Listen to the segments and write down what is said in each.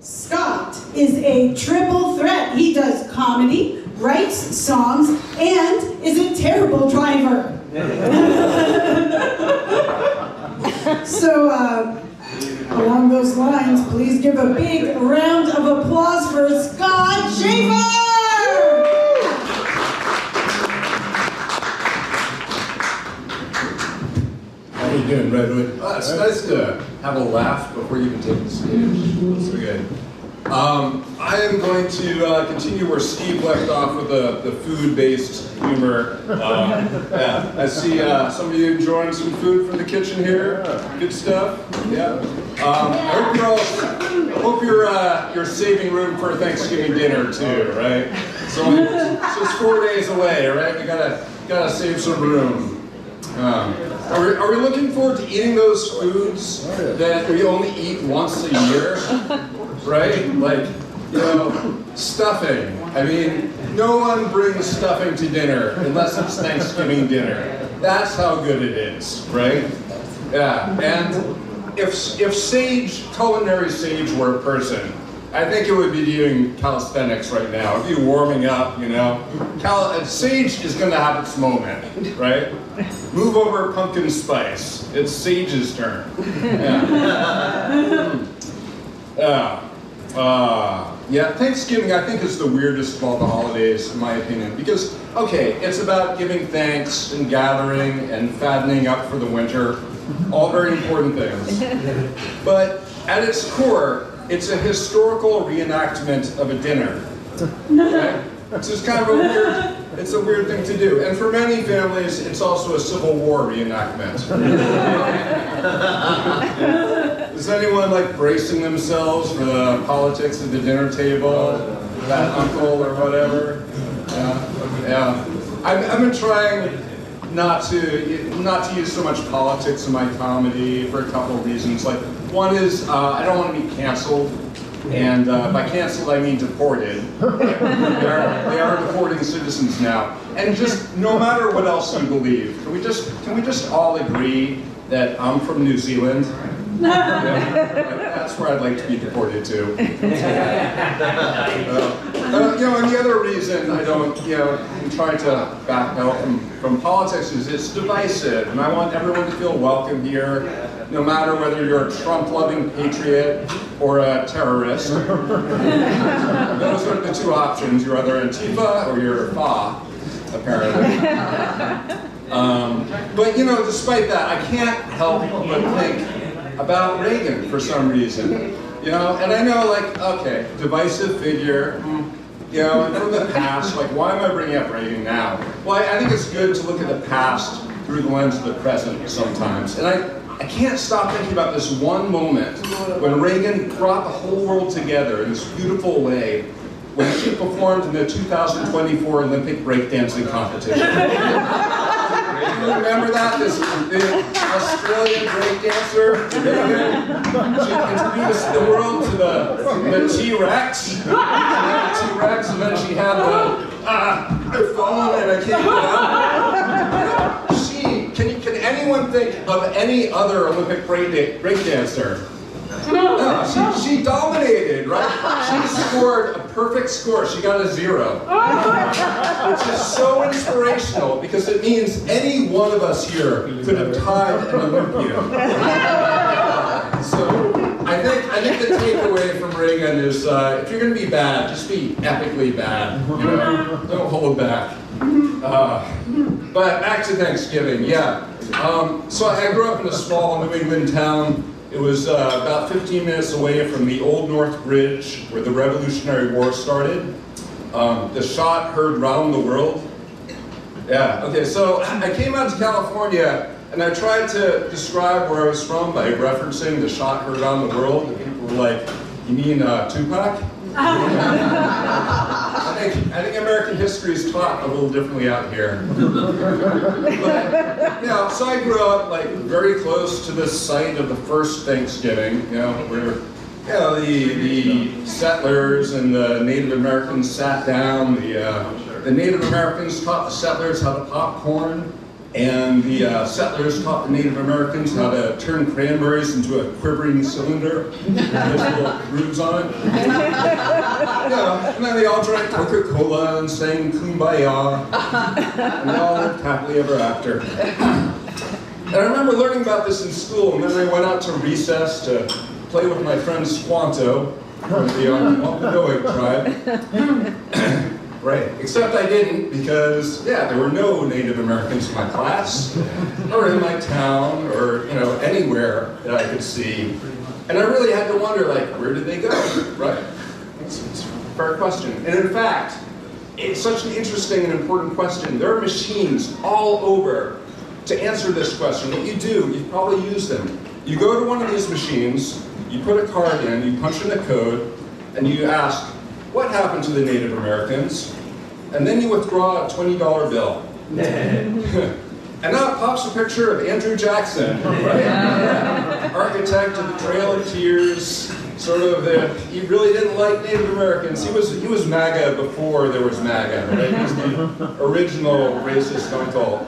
Scott is a triple threat. He does comedy, writes songs, and is a terrible driver. So, along those lines, please give a big round of applause for Scott Schaefer! How you doing, Redwood? Oh, it's nice to have a laugh before you even take the stage. That's so good. I am going to continue where Steve left off with the food-based humor. Yeah, I see some of you enjoying some food from the kitchen here. Good stuff. Yeah. I hope you're saving room for Thanksgiving dinner too, right? So it's 4 days away, right? You gotta save some room. Are we looking forward to eating those foods that we only eat once a year? Right? Like, you know, stuffing. I mean, no one brings stuffing to dinner unless it's Thanksgiving dinner. That's how good it is, right? Yeah, and if culinary sage were a person, I think it would be doing calisthenics right now. It'd be warming up, you know. Sage is going to have its moment, right? Move over pumpkin spice. It's Sage's turn. Yeah, Thanksgiving I think is the weirdest of all the holidays, in my opinion, because, okay, it's about giving thanks and gathering and fattening up for the winter, all very important things. But at its core, it's a historical reenactment of a dinner. Right? It's just kind of a weird thing to do. And for many families, it's also a Civil War reenactment. Is anyone like bracing themselves for the politics at the dinner table? That uncle or whatever? Yeah. I've been trying not to use so much politics in my comedy for a couple of reasons. Like, one is I don't want to be canceled, and by canceled I mean deported. They are deporting citizens now, and just no matter what else you believe, can we just all agree that I'm from New Zealand? That's where I'd like to be deported to. And the other reason I don't, I'm trying to back out from politics is it's divisive, and I want everyone to feel welcome here, no matter whether you're a Trump-loving patriot or a terrorist. Those are the two options. You're either Antifa or you're FA, apparently. But despite that, I can't help but think about Reagan for some reason, and I know, like, okay, divisive figure, and from the past, like, why am I bringing up Reagan now? Well, I think it's good to look at the past through the lens of the present sometimes, and I can't stop thinking about this one moment when Reagan brought the whole world together in this beautiful way when she performed in the 2024 Olympic breakdancing competition. Do you remember that? The Australian breakdancer? She introduced the world to the T-Rex. T-Rex, and then she had the phone, and I can't get out. Can anyone think of any other Olympic breakdancer? No, she dominated, right? She scored a perfect score. She got a 0. Which is so inspirational because it means any one of us here could have tied an Olympian. So I think the takeaway from Reagan is if you're going to be bad, just be epically bad. Don't hold back. But back to Thanksgiving, yeah. So I grew up in a small New England town. It was about 15 minutes away from the Old North Bridge where the Revolutionary War started. The shot heard round the world. Yeah, okay, so I came out to California and I tried to describe where I was from by referencing the shot heard around the world. And people were like, you mean Tupac? I think American history is taught a little differently out here. But, so I grew up like very close to the site of the first Thanksgiving, where the settlers and the Native Americans sat down. The Native Americans taught the settlers how to pop corn. And the settlers taught the Native Americans how to turn cranberries into a quivering cylinder with little grooves on it. Yeah, and then they all drank Coca-Cola and sang Kumbaya, and they all lived happily ever after. And I remember learning about this in school, and then I went out to recess to play with my friend Squanto from the Wampanoag tribe. Right, except I didn't because, yeah, there were no Native Americans in my class, or in my town, or, anywhere that I could see. And I really had to wonder, like, where did they go, right? It's a fair question. And in fact, it's such an interesting and important question. There are machines all over to answer this question. What you do, you've probably used them. You go to one of these machines, you put a card in, you punch in a code, and you ask, what happened to the Native Americans? And then you withdraw a $20 bill. And now it pops a picture of Andrew Jackson, right? Yeah. Architect of the Trail of Tears, sort of he really didn't like Native Americans. He was MAGA before there was MAGA, right? He was the original racist uncle.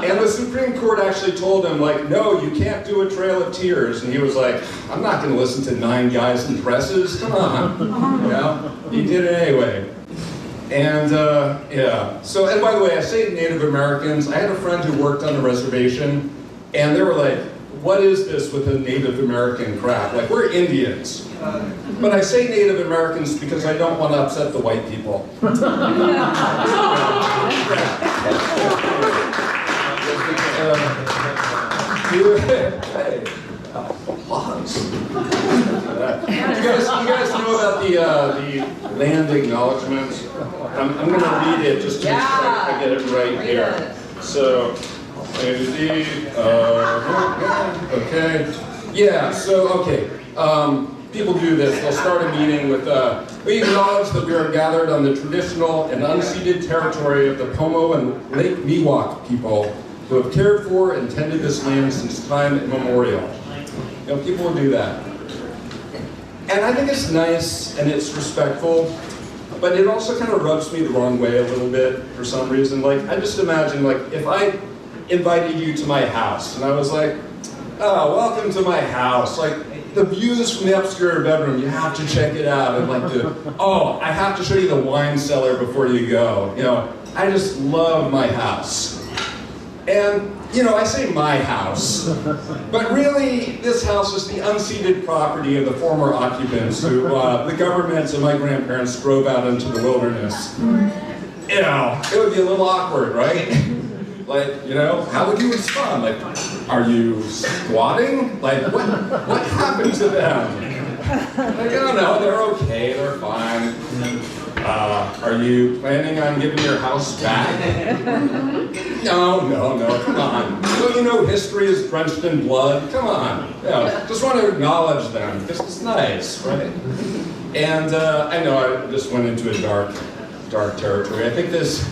And the Supreme Court actually told him, like, no, you can't do a Trail of Tears. And he was like, I'm not going to listen to 9 guys in dresses. Come on. He did it anyway. And yeah, so, and by the way, I say Native Americans. I had a friend who worked on a reservation, and they were like, what is this with the Native American crap? Like, we're Indians. But I say Native Americans because I don't want to upset the white people. Applause. You guys know about the land acknowledgement? I'm going to read it just to make sure I get it right here. So, okay. Yeah, so, okay. People do this. They'll start a meeting with, we acknowledge that we are gathered on the traditional and unceded territory of the Pomo and Lake Miwok people who have cared for and tended this land since time immemorial. People will do that. And I think it's nice and it's respectful, but it also kind of rubs me the wrong way a little bit for some reason. Like, I just imagine, like, if I invited you to my house and I was like, oh, welcome to my house. Like, the views from the upstairs bedroom, you have to check it out. And like, I have to show you the wine cellar before you go. I just love my house. And, I say my house, but really this house is the unceded property of the former occupants who the governments and my grandparents drove out into the wilderness. It would be a little awkward, right? Like, how would you respond? Like, are you squatting? Like, what happened to them? Like, oh no, they're okay, they're fine. Are you planning on giving your house back? No, come on. Don't history is drenched in blood? Come on. Just want to acknowledge them, because it's nice, right? And I know I just went into a dark territory. I think this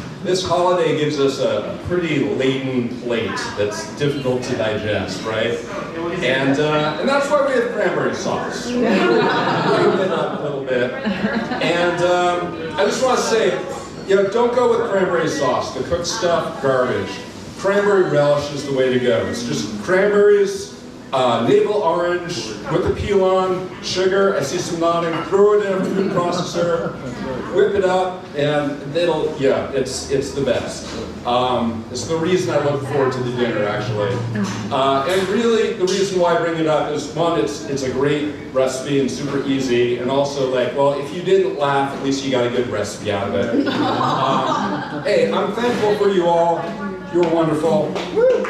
holiday gives us a pretty laden plate that's difficult to digest, right? And that's why we have cranberry sauce. Lighten it up a little bit. And I just want to say, don't go with cranberry sauce. The cooked stuff, garbage. Cranberry relish is the way to go. It's just cranberries, navel orange with the peel on, sugar, I see some nodding, throw it in a food processor, whip it up, and it's the best. It's the reason I look forward to the dinner, actually. And really, the reason why I bring it up is, one, it's a great recipe and super easy, and also, like, well, if you didn't laugh, at least you got a good recipe out of it. Hey, I'm thankful for you all. You're wonderful. Woo.